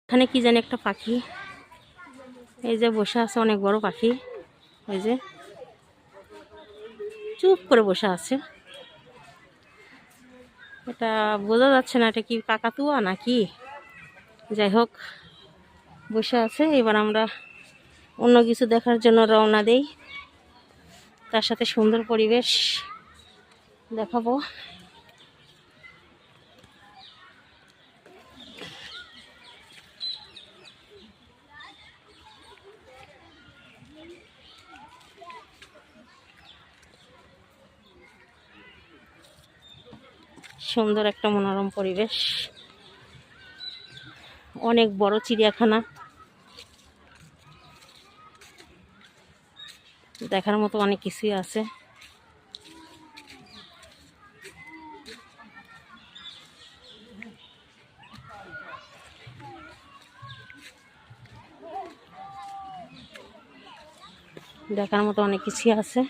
এখানে কি জানি একটা পাখি, এই যে বসে আছে, অনেক বড় পাখি। এই যে চুপ করে বসে আছে, এটা বোঝা যাচ্ছে না এটা কি কাকাতুয়া নাকি। যাই হোক, বসে আছে। এবার আমরা অন্য কিছু দেখার জন্য রওনা দেই, তার সাথে সুন্দর পরিবেশ দেখাবো। সুন্দর একটা মনোরম পরিবেশ, অনেক বড় চিড়িয়াখানা, দেখার মতো অনেক কিছুই আছে। দেখার মতো অনেক কিছুই আছে।